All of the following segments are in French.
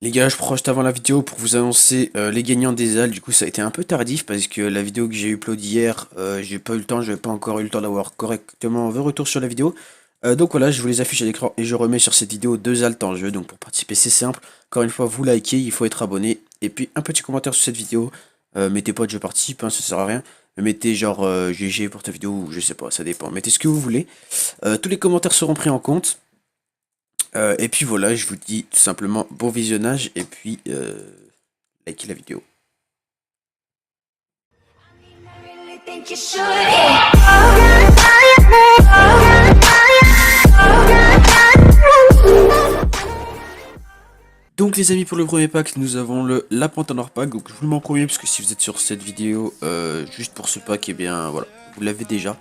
Les gars, je prends juste avant la vidéo pour vous annoncer les gagnants des Halles. Du coup, ça a été un peu tardif parce que la vidéo que j'ai upload hier, j'ai pas eu le temps, j'avais pas encore eu le temps d'avoir correctement un retour sur la vidéo. Donc voilà, je vous les affiche à l'écran et je remets sur cette vidéo deux haltes en jeu. Donc pour participer, c'est simple. Encore une fois, vous likez, il faut être abonné. Et puis un petit commentaire sur cette vidéo. Mettez pas de je participe, hein, ça sert à rien. Mettez genre GG pour ta vidéo ou je sais pas, ça dépend. Mettez ce que vous voulez. Tous les commentaires seront pris en compte. Et puis voilà, je vous dis tout simplement bon visionnage et puis likez la vidéo. Think you should, yeah. Donc les amis, pour le premier pack, nous avons le Lapin Noir pack. Donc je vous le mets en premier parce que si vous êtes sur cette vidéo juste pour ce pack, et bien voilà, vous l'avez déjà.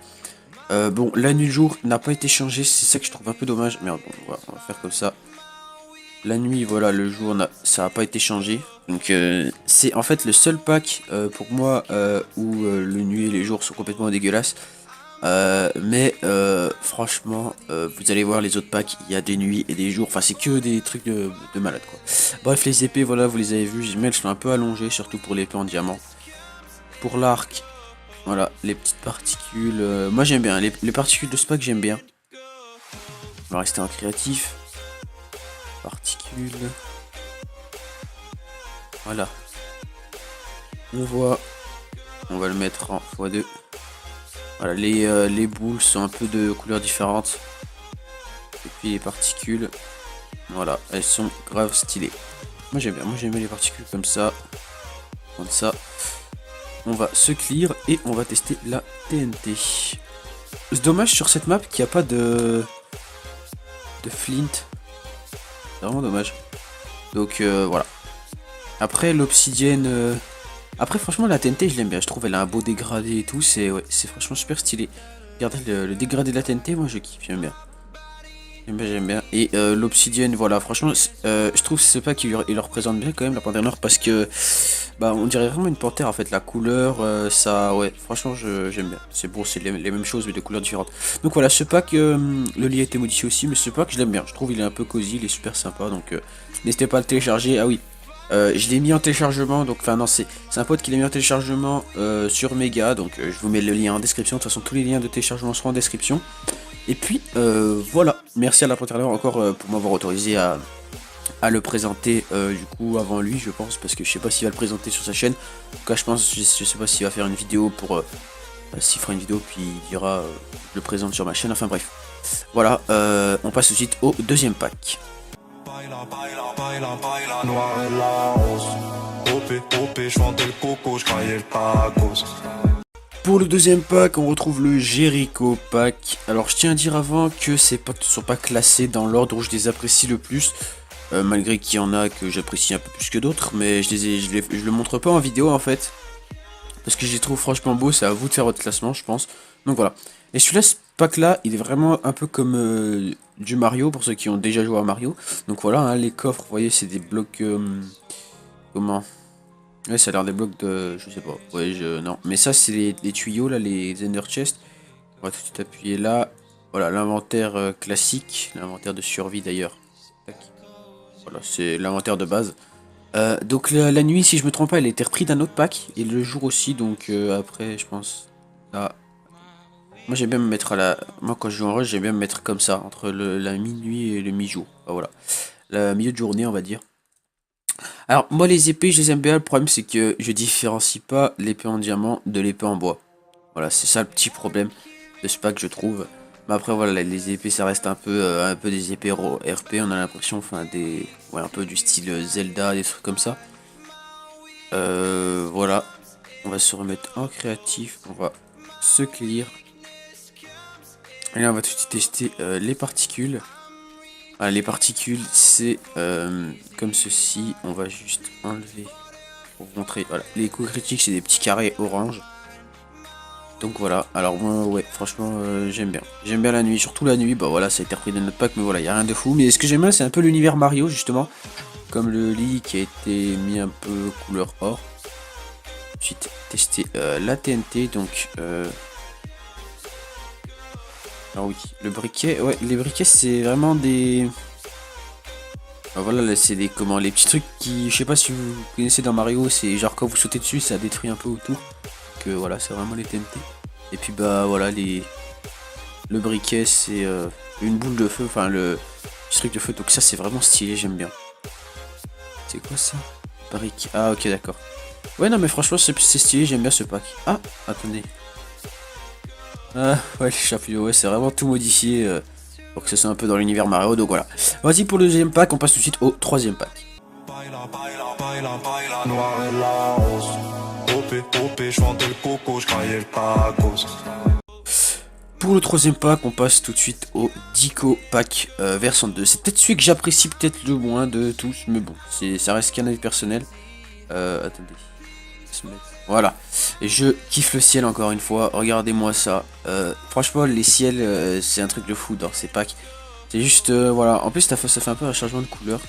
Bon, la nuit jour n'a pas été changée, c'est ça que je trouve un peu dommage. Merde, bon, on va faire comme ça. La nuit, voilà, le jour, ça n'a pas été changé. Donc c'est en fait le seul pack pour moi où le nuit et les jours sont complètement dégueulasses. Mais franchement, vous allez voir les autres packs, il y a des nuits et des jours, enfin c'est que des trucs de malade quoi. Bref, les épées, voilà, vous les avez vues, elles sont un peu allongées, surtout pour l'épée en diamant. Pour l'arc, voilà, les petites particules, moi j'aime bien, les particules de ce pack j'aime bien. On va rester en créatif. Particules, voilà. On voit, on va le mettre en x2. Voilà, les boules sont un peu de couleurs différentes. Et puis les particules, voilà, elles sont grave stylées. Moi j'aime bien les particules comme ça. Comme ça. On va se clear et on va tester la TNT. C'est dommage sur cette map qu'il n'y a pas de flint. C'est vraiment dommage. Donc voilà. Après l'obsidienne. Après franchement la TNT je l'aime bien. Je trouve elle a un beau dégradé et tout. C'est ouais, c'est franchement super stylé. Regardez le dégradé de la TNT, moi je kiffe, j'aime bien. J'aime bien. Et l'obsidienne, voilà, franchement, je trouve ce pack il le représente bien quand même, la panthère noire, parce que bah on dirait vraiment une panthère en fait. La couleur, ça, ouais, franchement, j'aime bien. C'est beau, c'est les mêmes choses mais de couleurs différentes. Donc voilà, ce pack, le lit a été modifié aussi, mais ce pack, je l'aime bien. Je trouve il est un peu cosy, il est super sympa, donc n'hésitez pas à le télécharger. Ah oui. Je l'ai mis en téléchargement, donc enfin non c'est un pote qui l'a mis en téléchargement sur Mega, donc je vous mets le lien en description. De toute façon tous les liens de téléchargement seront en description. Et puis voilà, merci à la Panthère encore pour m'avoir autorisé à le présenter du coup avant lui je pense, parce que je sais pas s'il va le présenter sur sa chaîne. En tout cas je pense, je sais pas s'il va faire une vidéo pour s'il fera une vidéo puis il dira je le présente sur ma chaîne, enfin bref. Voilà, on passe tout de suite au deuxième pack. Baila, baila, baila, baila, noir et la rose. OP, je vendais le coco, je le tacos. Pour le deuxième pack, on retrouve le Jericho pack. Alors je tiens à dire avant que ces packs ne sont pas classés dans l'ordre où je les apprécie le plus. Malgré qu'il y en a que j'apprécie un peu plus que d'autres, mais je le montre pas en vidéo en fait. Parce que je les trouve franchement beaux, c'est à vous de faire votre classement je pense. Donc voilà. Et celui-là, ce pack là, il est vraiment un peu comme du Mario, pour ceux qui ont déjà joué à Mario. Donc voilà, hein, les coffres, vous voyez, c'est des blocs... comment? Ouais, ça a l'air des blocs de... je sais pas. Ouais, non. Mais ça, c'est les tuyaux, là, les Ender Chest. On va tout de suite appuyer là. Voilà, l'inventaire classique. L'inventaire de survie, d'ailleurs. Tac. Voilà, c'est l'inventaire de base. Donc la nuit, si je me trompe pas, elle a été reprise d'un autre pack. Et le jour aussi, donc après, je pense... Là... Moi, j'aime bien me mettre à la... Moi, quand je joue en rush, j'aime bien me mettre comme ça. Entre la minuit et le mi-jour. Enfin, voilà. Le milieu de journée, on va dire. Alors moi les épées je les aime bien, le problème c'est que je différencie pas l'épée en diamant de l'épée en bois. Voilà, c'est ça le petit problème de ce pack je trouve. Mais après voilà, les épées ça reste un peu des épées RP, on a l'impression, enfin des... Ouais, un peu du style Zelda, des trucs comme ça. Voilà, on va se remettre en créatif, on va se clear. Et là on va tout de suite tester les particules. Ah, les particules, c'est comme ceci. On va juste enlever pour vous montrer. Voilà, les coups critiques, c'est des petits carrés orange. Donc voilà. Alors moi, ouais, franchement, j'aime bien. J'aime bien la nuit, surtout la nuit. Bah voilà, ça a été repris dans notre pack, mais voilà, il y a rien de fou. Mais ce que j'aime bien, c'est un peu l'univers Mario justement, comme le lit qui a été mis un peu couleur or. Ensuite, tester la TNT, donc. Alors oui, le briquet, ouais, les briquets, c'est vraiment des. Voilà, là, c'est les, comment, les petits trucs qui, je sais pas si vous connaissez dans Mario, c'est genre quand vous sautez dessus, ça détruit un peu autour. Que voilà, c'est vraiment les TNT. Et puis bah voilà, le briquet, c'est une boule de feu, enfin le petit truc de feu. Donc ça, c'est vraiment stylé, j'aime bien. C'est quoi ça? Briquet. Ah, ok, d'accord. Ouais, non, mais franchement, c'est stylé, j'aime bien ce pack. Ah, attendez. Ah, ouais, les chapeaux, ouais, c'est vraiment tout modifié pour que ce soit un peu dans l'univers Mario. Donc voilà. Vas-y pour le deuxième pack, on passe tout de suite au troisième pack. Baila, baila, baila, baila, noir et la rose. OP, je vendais le coco, je caillais le tacos. Pour le troisième pack, on passe tout de suite au Dico pack version 2. C'est peut-être celui que j'apprécie peut-être le moins de tous, mais bon, ça reste qu'un avis personnel. Attendez. Voilà. Et je kiffe le ciel encore une fois. Regardez-moi ça. Franchement, les ciels, c'est un truc de fou dans ces packs. C'est juste, voilà. En plus, ça fait un peu un changement de couleur.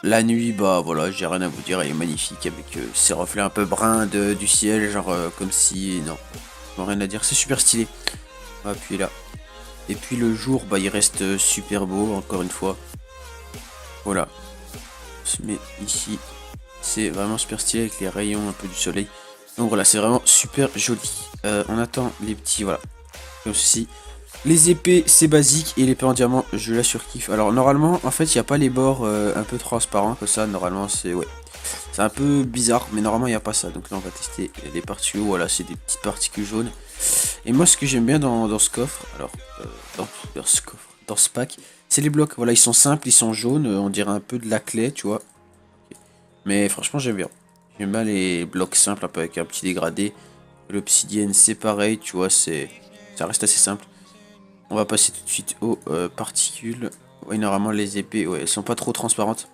La nuit, bah voilà, j'ai rien à vous dire. Elle est magnifique avec ces reflets un peu bruns du ciel. Genre comme si... Non, rien à dire. C'est super stylé. On va appuyer là. Et puis le jour, bah il reste super beau, encore une fois. Voilà. On se met ici. C'est vraiment super stylé avec les rayons un peu du soleil. Donc voilà, c'est vraiment super joli. On attend les petits, voilà. Comme ceci. Les épées, c'est basique. Et l'épée en diamant, je la surkiffe. Alors normalement, en fait, il n'y a pas les bords un peu transparents comme ça. Normalement, c'est... Ouais. C'est un peu bizarre, mais normalement, il n'y a pas ça. Donc là, on va tester les particules. Voilà, c'est des petites particules jaunes. Et moi, ce que j'aime bien dans ce coffre, alors, dans ce pack, c'est les blocs. Voilà, ils sont simples, ils sont jaunes. On dirait un peu de la clé, tu vois. Mais franchement, j'aime bien. J'aime bien les blocs simples, un peu avec un petit dégradé. L'obsidienne, c'est pareil, tu vois, ça reste assez simple. On va passer tout de suite aux particules. Ouais, normalement, les épées, ouais, elles sont pas trop transparentes.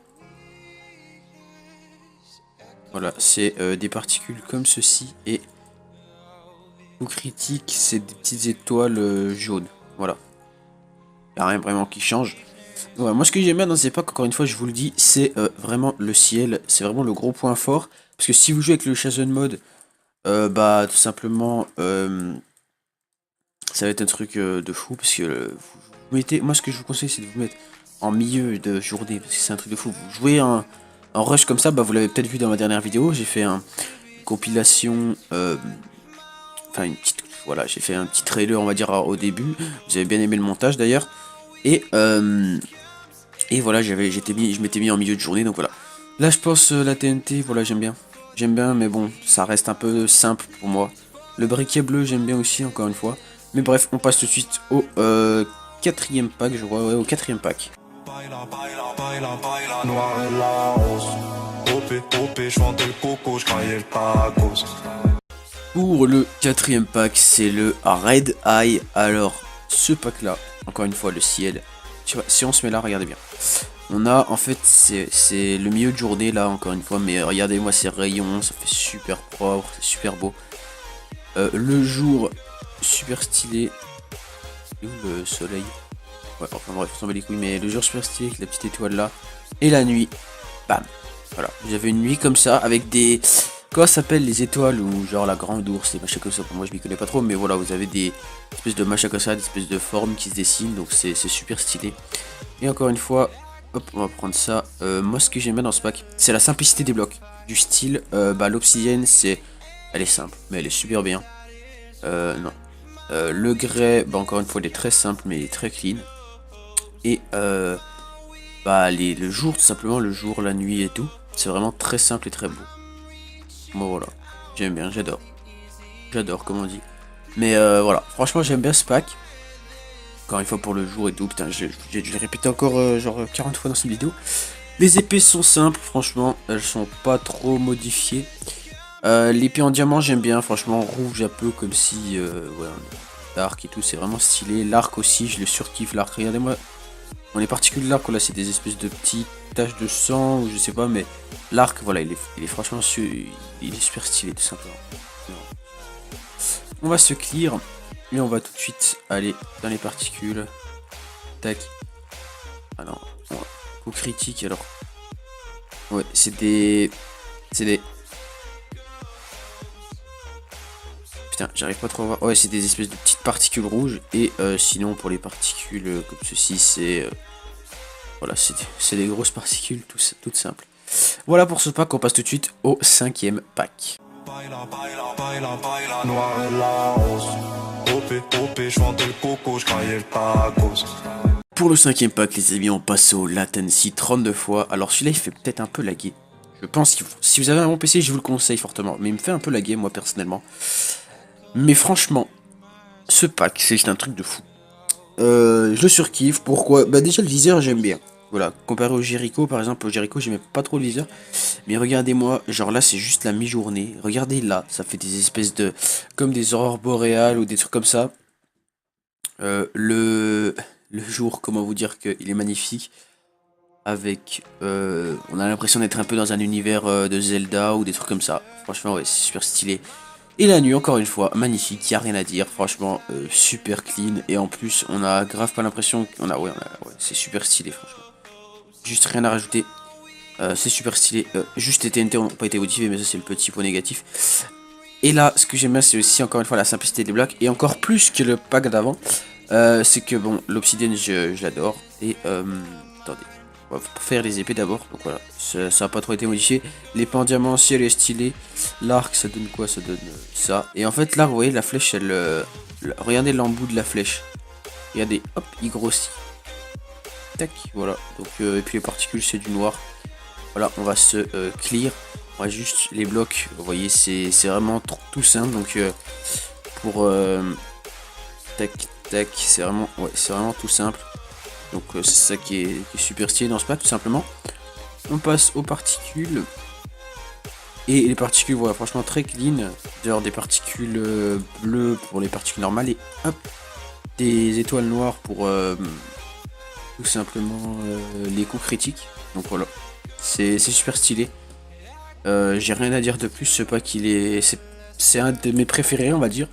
Voilà, c'est des particules comme ceci. Et coup critique, c'est des petites étoiles jaunes. Voilà. Il n'y a rien vraiment qui change. Ouais, moi, ce que j'aime bien dans ces packs, encore une fois, je vous le dis, c'est vraiment le ciel. C'est vraiment le gros point fort. Parce que si vous jouez avec le Shazam mode, bah, tout simplement, ça va être un truc de fou. Parce que vous mettez, moi, ce que je vous conseille, c'est de vous mettre en milieu de journée. Parce que c'est un truc de fou. Vous jouez en rush comme ça, bah, vous l'avez peut-être vu dans ma dernière vidéo. J'ai fait une compilation, enfin, une petite. Voilà, j'ai fait un petit trailer, on va dire, au début. Vous avez bien aimé le montage d'ailleurs. Et voilà, je m'étais mis en milieu de journée, donc voilà. Là, je pense la TNT, voilà, j'aime bien. J'aime bien, mais bon, ça reste un peu simple pour moi. Le briquet bleu, j'aime bien aussi, encore une fois. Mais bref, on passe tout de suite au quatrième pack, je crois, ouais, au quatrième pack. Baila, baila, baila, baila, noir et la rose. OP, je vendais le coco, je caillais le tacos. Pour le quatrième pack, c'est le Red Eye. Alors, ce pack-là, encore une fois, le ciel. Si on se met là, regardez bien. On a, en fait, c'est le milieu de journée, là, encore une fois. Mais regardez-moi ces rayons, ça fait super propre, c'est super beau. Le jour, super stylé. Et où le soleil? Ouais, enfin bref, on s'en bat les couilles. Mais le jour, super stylé, avec la petite étoile là. Et la nuit, bam. Voilà, vous avez une nuit comme ça, avec des... Comment ça s'appelle les étoiles ou genre la grande ours, les machins comme ça. Pour moi je m'y connais pas trop, mais voilà, vous avez des espèces de machins comme ça, des espèces de formes qui se dessinent, donc c'est super stylé. Et encore une fois, hop, on va prendre ça. Moi ce que j'aime bien dans ce pack, c'est la simplicité des blocs. Du style, bah l'obsidienne, elle est simple, mais elle est super bien. Non. Le grès, bah encore une fois, il est très simple, mais il est très clean. Et bah le jour, tout simplement, le jour, la nuit et tout, c'est vraiment très simple et très beau. Bon voilà, j'aime bien, j'adore. J'adore, comme on dit. Mais voilà, franchement j'aime bien ce pack. Encore une fois pour le jour et tout, putain, je l'ai répété encore genre 40 fois dans cette vidéo. Les épées sont simples, franchement, elles sont pas trop modifiées. L'épée en diamant j'aime bien, franchement, rouge un peu comme si... voilà, l'arc et tout, c'est vraiment stylé. L'arc aussi, je le surkiffe, l'arc, regardez-moi. Bon, les particules de l'arc, là, c'est des espèces de petites taches de sang, ou je sais pas, mais l'arc, voilà, il est franchement il est super stylé, tout simplement. On va se clear, et on va tout de suite aller dans les particules. Tac. Ah non, ouais. Coup critique, alors. Ouais, c'est des... Putain, j'arrive pas trop à voir. Ouais, c'est des espèces de petites particules rouges. Et sinon, pour les particules comme ceci, c'est Voilà, c'est des grosses particules, toutes simples. Voilà pour ce pack, on passe tout de suite au 5e pack. Baila, baila, baila, baila, noir et la rose. OP, je vendais le coco, je graillais le tacos. Pour le 5e pack, les amis, on passe au latency 32 fois. Alors celui-là, il fait peut-être un peu laguer. Je pense que si vous avez un bon PC, je vous le conseille fortement. Mais il me fait un peu laguer, moi, personnellement. Mais franchement, ce pack, c'est juste un truc de fou. Je le surkiffe. Pourquoi? Bah déjà, le viseur, j'aime bien. Voilà, comparé au Jericho, par exemple, au Jericho, j'aimais pas trop le viseur. Mais regardez-moi, genre là, c'est juste la mi-journée. Regardez là, ça fait des espèces de... comme des aurores boréales ou des trucs comme ça. Le jour, comment vous dire qu'il est magnifique. Avec... on a l'impression d'être un peu dans un univers de Zelda ou des trucs comme ça. Franchement, ouais, c'est super stylé. Et la nuit, encore une fois, magnifique, y a rien à dire. Franchement, super clean. Et en plus, on a grave pas l'impression qu'on a... Ouais, c'est super stylé, franchement. Juste rien à rajouter. C'est super stylé. Juste les TNT n'ont pas été modifiés, mais ça c'est le petit point négatif. Et là, ce que j'aime bien, c'est aussi encore une fois la simplicité des blocs. Et encore plus que le pack d'avant. C'est que bon, l'obsidienne, je l'adore. Et attendez, on va faire les épées d'abord. Donc voilà, ça a pas trop été modifié. L'épée en diamant, si elle est stylée. L'arc, ça donne quoi? Ça donne ça. Et en fait, là, vous voyez, la flèche, elle. Regardez l'embout de la flèche. Regardez, hop, il grossit. Tac, voilà. Donc, et puis les particules, c'est du noir. Voilà, on va se clear. On va juste les blocs. Vous voyez, c'est vraiment tout simple. Donc, pour tac, tac, c'est vraiment tout simple. Donc, c'est ça qui est super stylé dans ce pack, tout simplement. On passe aux particules. Et les particules, voilà, franchement très clean. D'ailleurs, des particules bleues pour les particules normales. Et hop, des étoiles noires pour tout simplement les coups critiques. Donc voilà, c'est super stylé. J'ai rien à dire de plus, ce pack c'est un de mes préférés, on va dire.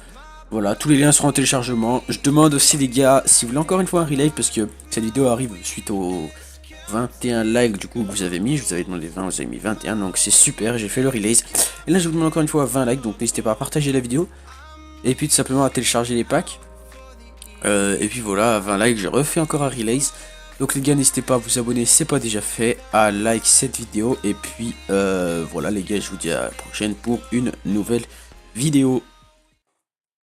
Voilà, tous les liens seront en téléchargement. Je demande aussi les gars, si vous voulez encore une fois un relive, parce que cette vidéo arrive suite aux 21 likes du coup que vous avez mis. Je vous avais demandé 20, vous avez mis 21, donc c'est super, j'ai fait le release. Et là je vous demande encore une fois 20 likes, donc n'hésitez pas à partager la vidéo. Et puis tout simplement à télécharger les packs. Et puis voilà, à 20 likes, j'ai refait encore un release. Donc les gars, n'hésitez pas à vous abonner, c'est pas déjà fait, à like cette vidéo. Et puis voilà les gars, je vous dis à la prochaine pour une nouvelle vidéo.